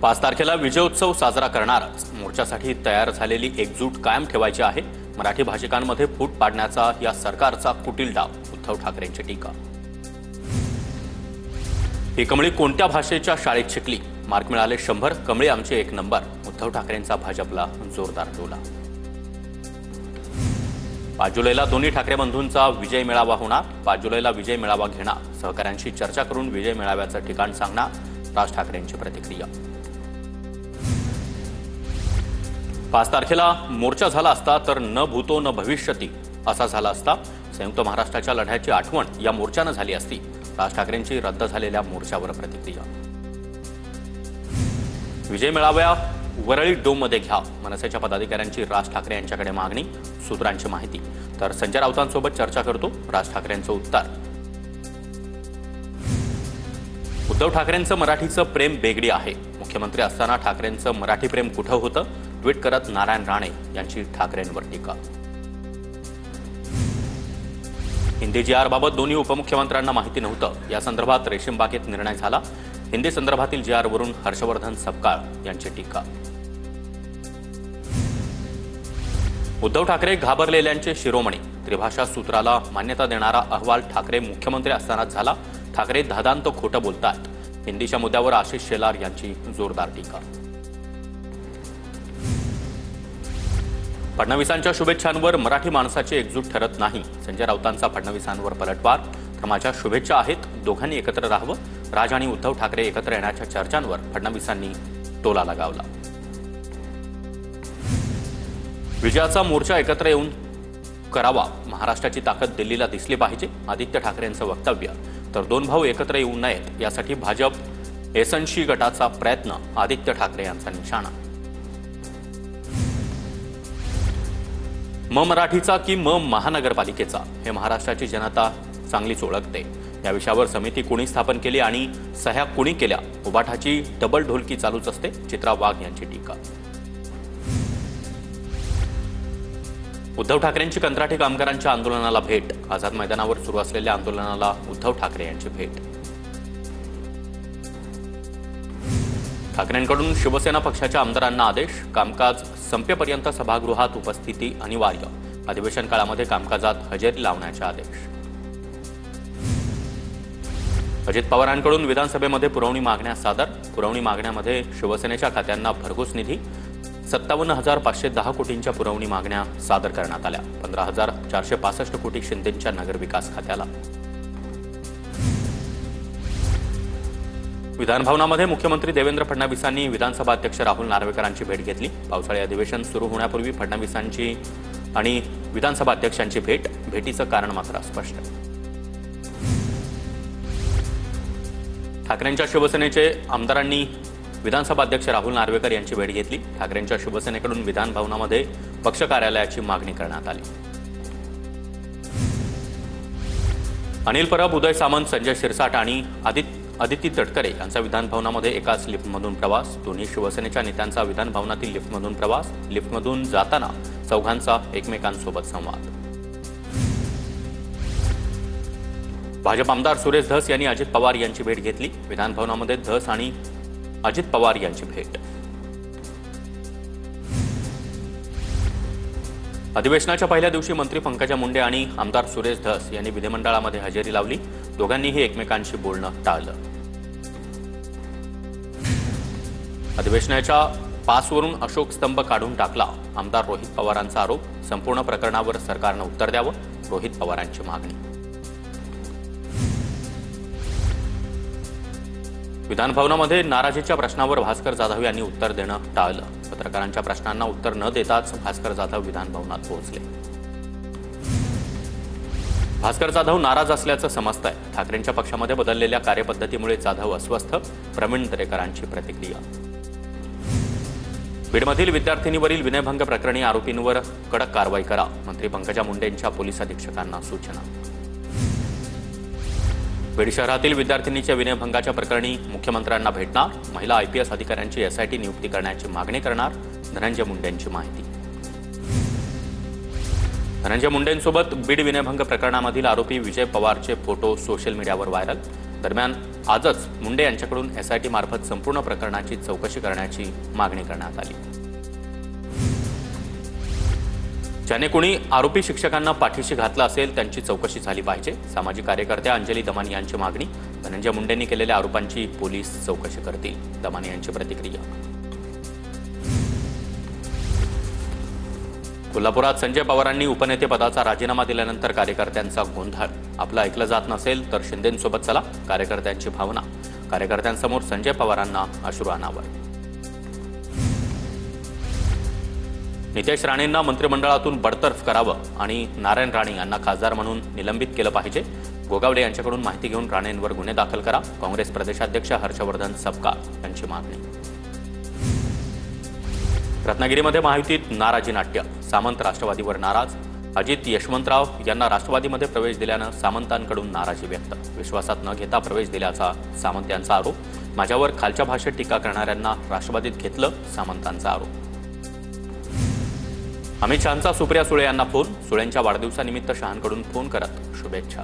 5 तारखेला विजयोत्सव साजरा करणारच मोर्चासाठी तयार झालेली एकजूट कायम ठेवायची आहे। मराठी भाषिकांमध्ये फूट पाडण्याचा या सरकारचा कुटील डाव, उद्धव ठाकरेंची टीका। ही कमळी कोणत्या भाषेच्या शाळेत शिकली? मार्क मिळाले 100, कमळी आमची 1 नंबर। उद्धव ठाकरेंचा भाजपला जोरदार टोला। 5 जुलैला दोन्ही ठाकरे बंधूंचा विजय मेळावा होणार। 5 जुलैला विजय मेळावा घेणार, सहकाऱ्यांशी चर्चा करून विजय मेळाव्याचं ठिकाण सांगणार, राज ठाकरेंची प्रतिक्रिया। 5 तारखेला मोर्चा झाला असता तर न भूतो न भविष्यती असा झाला असता। संयुक्त महाराष्ट्राच्या लढ्याची आठवण या मोर्चाने झाली असती, राज ठाकरेंची रद्द झालेल्या मोर्चावर प्रतिक्रिया। विजय मेळाव्या वरळी डोममध्ये घ्या, मनसेच्या पदाधिकाऱ्यांची राज ठाकरे यांच्याकडे मागणी। सूत्रांची माहिती, तर संजय राऊतांसोबत चर्चा करतो, राज ठाकरेंचं उत्तर। उद्धव ठाकरेंचं मराठीचं प्रेम बेगडी आहे। मुख्यमंत्री असताना ठाकरेंचं मराठी प्रेम कुठं होतं? ट्विट करत नारायण राणे यांची ठाकरेंवर टीका। हिंदी GR बाबत दोन्ही उपमुख्यमंत्र्यांना माहिती नव्हतं, या संदर्भात रेशीमबागेत निर्णय झाला। हिंदी संदर्भातील GR वरून हर्षवर्धन सपकाळ यांची टीका। उद्धव ठाकरे घाबरलेल्यांचे शिरोमणी, त्रिभाषा सूत्राला मान्यता देणारा अहवाल ठाकरे मुख्यमंत्री असतानाच झाला। ठाकरे धादांत खोटं बोलतात, हिंदीच्या मुद्द्यावर आशिष शेलार यांची जोरदार टीका। फडणवीसांच्या शुभेच्छांवर मराठी माणसाची एकजूट ठरत नाही, संजय राऊतांचा फडणवीसांवर पलटवार। तर माझ्या शुभेच्छा आहेत, दोघांनी एकत्र राहावं। राज आणि उद्धव ठाकरे एकत्र येण्याच्या चर्चांवर फडणवीसांनी टोला लगावला। विजयाचा मोर्चा एकत्र येऊन करावा, महाराष्ट्राची ताकद दिल्लीला दिसली पाहिजे, आदित्य ठाकरेंचं वक्तव्य। तर 2 भाऊ एकत्र येऊ नयेत यासाठी भाजप एसएनसी गटाचा प्रयत्न, आदित्य ठाकरे यांचा निशाणा। म मराठीचा की म महानगरपालिकेचा, हे महाराष्ट्राची जनता चांगलीच ओळखते। या विषयावर समिती कोणी स्थापन केली आणि सह्या कोणी केल्या, उबाठाची डबल ढोलकी चालूच असते, चित्रा वाघ यांची टीका। उद्धव ठाकरेंची कंत्राटी कामगारांच्या आंदोलनाला भेट, आझाद मैदानावर सुरू असलेल्या आंदोलनाला उद्धव ठाकरे यांची भेट। ठाकरेंकडून शिवसेना पक्षाच्या आमदारांना आदेश, कामकाज संपेपर्यंत सभागृहात उपस्थिती अनिवार्य, अधिवेशन काळामध्ये कामकाजात हजेरी लावण्याचे आदेश। अजित पवारांकडून विधानसभेमध्ये पुरवणी मागण्या सादर, पुरवणी मागण्यामध्ये शिवसेनेच्या खात्यांना भरघोस निधी, 57,510 कोटींच्या पुरवणी मागण्या सादर करण्यात आल्या। 15,465 कोटी शिंदेंच्या नगरविकास खात्याला। विधानभवनामध्ये मुख्यमंत्री देवेंद्र फडणवीसांनी विधानसभा अध्यक्ष राहुल नार्वेकरांची भेट घेतली। पावसाळी अधिवेशन सुरू होण्यापूर्वी फडणवीसांची आणि विधानसभा अध्यक्षांची भेट, भेटीचं कारण मात्र स्पष्ट। ठाकरेंच्या शिवसेनेचे आमदारांनी विधानसभा अध्यक्ष राहुल नार्वेकर यांची भेट घेतली। ठाकरेंच्या शिवसेनेकडून विधान भवनामध्ये पक्ष कार्यालयाची मागणी करण्यात आली। अनिल परब, उदय सामंत, संजय शिरसाट आणि आदिती तटकरे यांचा विधान भवनामध्ये एकाच लिफ्टमधून प्रवास। दोन्ही शिवसेनेच्या नेत्यांचा विधान भवनातील लिफ्टमधून प्रवास, लिफ्टमधून जाताना चौघांचा एकमेकांसोबत संवाद। भाजप आमदार सुरेश धस यांनी अजित पवार यांची भेट घेतली। विधान भवनामध्ये धस आणि अजित पवार यांची भेट। अधिवेशनाच्या पहिल्या दिवशी मंत्री पंकजा मुंडे आणि आमदार सुरेश धस यांनी विधिमंडळामध्ये हजेरी लावली। दोघांनीही एकमेकांशी बोलणं टाळलं। अधिवेशनाच्या पासवरून अशोक स्तंभ काढून टाकला, आमदार रोहित पवारांचा आरोप। संपूर्ण प्रकरणावर सरकारनं उत्तर द्यावं, रोहित पवारांची मागणी। विधान भवनामध्ये नाराजीच्या प्रश्नावर भास्कर जाधव यांनी उत्तर देणं टाळलं। पत्रकारांच्या प्रश्नांना उत्तर न देताच भास्कर जाधव विधान भवनात पोहोचले। भास्कर जाधव नाराज असल्याचं समजतंय, ठाकरेंच्या पक्षामध्ये बदललेल्या कार्यपद्धतीमुळे जाधव अस्वस्थ, प्रवीण दरेकरांची प्रतिक्रिया। बीडमधील विद्यार्थिनीवरील विनयभंग प्रकरणी आरोपींवर कडक कारवाई करा, मंत्री पंकजा मुंडेंच्या पोलीस अधीक्षकांना सूचना। बीड शहरातील विद्यार्थिनीच्या विनयभंगाच्या प्रकरणी मुख्यमंत्र्यांना भेटणार, महिला IPS अधिकाऱ्यांची SIT नियुक्ती करण्याची मागणी करणार, धनंजय मुंडेंची माहिती। धनंजय मुंडेंसोबत बीड विनयभंग प्रकरणामधील आरोपी विजय पवारचे फोटो सोशल मीडियावर व्हायरल। दरम्यान आजच मुंडे यांच्याकडून SIT मार्फत संपूर्ण प्रकरणाची चौकशी करण्याची मागणी करण्यात आली। ज्याने कोणी आरोपी शिक्षकांना पाठीशी घातला असेल त्यांची चौकशी झाली पाहिजे। सामाजिक कार्यकर्त्या अंजली दमानी यांची मागणी। धनंजय मुंडेंनी केलेल्या आरोपांची पोलीस चौकशी करतील। दमानी यांची प्रतिक्रिया। कोल्हापुरात संजय पवारांनी उपनेतेपदाचा राजीनामा दिल्यानंतर कार्यकर्त्यांचा गोंधळ। आपलं ऐकलं जात नसेल तर शिंदेंसोबत चला, कार्यकर्त्यांची भावना। कार्यकर्त्यांसमोर संजय पवारांना अश्रू अनावर। नितेश राणेंना मंत्रिमंडळातून बडतर्फ करावं आणि नारायण राणे यांना खासदार म्हणून निलंबित केलं पाहिजे। गोगावले यांच्याकडून माहिती घेऊन राणेंवर गुन्हे दाखल करा। काँग्रेस प्रदेशाध्यक्ष हर्षवर्धन सपकाळ यांची मागणी। रत्नागिरीमध्ये महायुतीत नाराजी नाट्य। सामंत राष्ट्रवादीवर नाराज। अजित यशवंतराव यांना राष्ट्रवादीमध्ये प्रवेश दिल्यानं सामंतांकडून नाराजी व्यक्त। विश्वासात न घेता प्रवेश दिल्याचा सामंत यांचा आरोप। माझ्यावर खालच्या भाषेत टीका करणाऱ्यांना राष्ट्रवादीत घेतलं, सामंतांचा आरोप। अमित शहांचा सुप्रिया सुळे यांना फोन। सुळेंच्या वाढदिवसानिमित्त शहांकडून फोन करत शुभेच्छा।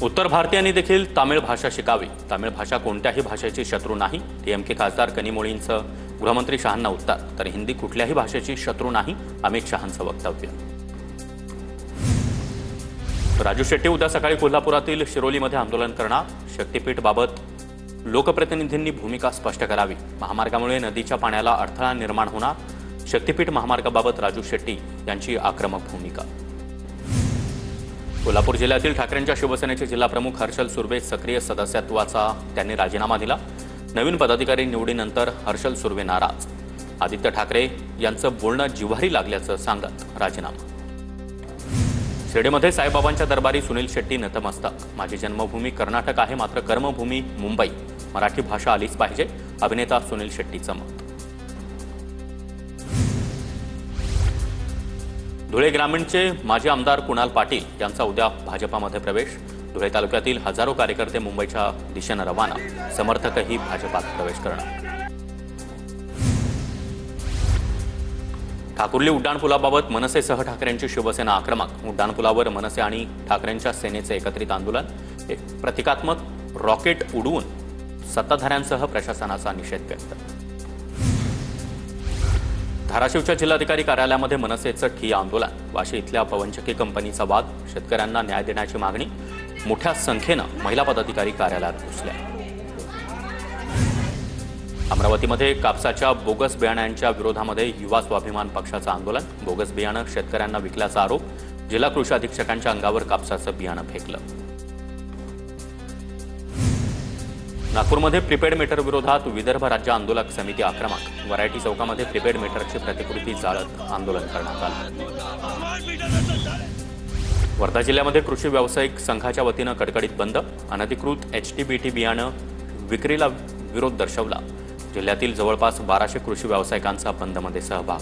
उत्तर भारतीयांनी देखील तामिळ भाषा शिकावी। तामिळ भाषा कोणत्याही भाषेची शत्रू नाही। TMK खासदार कनिमोळींचं गृहमंत्री शहांना उत्तर। तर हिंदी कुठल्याही भाषेची शत्रू नाही, अमित शहांचं वक्तव्य। राजू शेट्टी उद्या सकाळी कोल्हापुरातील शिरोलीमध्ये आंदोलन करणार। शक्तीपीठबाबत लोकप्रतिनिधींनी भूमिका स्पष्ट करावी। महामार्गामुळे नदीच्या पाण्याला अडथळा निर्माण होणार। शक्तीपीठ महामार्गाबाबत राजू शेट्टी यांची आक्रमक भूमिका। कोल्हापूर जिल्ह्यातील ठाकरेंच्या शिवसेनेचे जिल्हाप्रमुख हर्षल सुर्वे सक्रिय सदस्यत्वाचा त्यांनी राजीनामा दिला। नवीन पदाधिकारी निवडीनंतर हर्षल सुर्वे नाराज। आदित्य ठाकरे यांचं बोलणं जिव्हारी लागल्याचं सांगत राजीनामा। शिर्डीमध्ये साईबाबांच्या दरबारी सुनील शेट्टी नतमस्तक। माझी जन्मभूमी कर्नाटक आहे, मात्र कर्मभूमी मुंबई। मराठी भाषा आलीच पाहिजे, अभिनेता सुनील शेट्टीचं मत। धुळे ग्रामीणचे माजी आमदार कुणाल पाटील यांचा उद्या भाजपामध्ये प्रवेश। धुळे तालुक्यातील हजारो कार्यकर्ते मुंबईच्या दिशेनं रवाना। समर्थकही भाजपात प्रवेश करणार। ठाकुर्ली उड्डाणपुलाबाबत मनसेसह ठाकरेंची शिवसेना आक्रमक। उड्डाणपुलावर मनसे आणि ठाकरेंच्या सेनेचे एकत्रित आंदोलन। एक प्रतिकात्मक रॉकेट उडवून सत्ताधाऱ्यांसह प्रशासनाचा निषेध व्यक्त। धाराशिवच्या जिल्हाधिकारी कार्यालयामध्ये मनसेचं ठिय्या आंदोलन। वाशी इथल्या पवनचक्की कंपनीचा वाद। शेतकऱ्यांना न्याय देण्याची मागणी। मोठ्या संख्येनं महिला पदाधिकारी कार्यालयात घुसल्या। अमरावतीमध्ये कापसाच्या बोगस बियाण्यांच्या विरोधामध्ये युवा स्वाभिमान पक्षाचं आंदोलन। बोगस बियाणं शेतकऱ्यांना विकल्याचा आरोप। जिल्हा कृषी अधीक्षकांच्या अंगावर कापसाचं बियाणं फेकलं। नागपूरमध्ये प्रीपेड मीटर विरोधात विदर्भ राज्य आंदोलक समिती आक्रमक। वरायटी चौकामध्ये प्रीपेड मीटरची प्रतिकृती जाळत आंदोलन करण्यात आलं। वर्धा जिल्ह्यामध्ये कृषी व्यावसायिक संघाच्या वतीनं कडकडीत बंद। अनधिकृत HTBT बियाणं विक्रीला विरोध दर्शवला। जिल्ह्यातील जवळपास 1200 कृषी व्यावसायिकांचा बंदमध्ये सहभाग।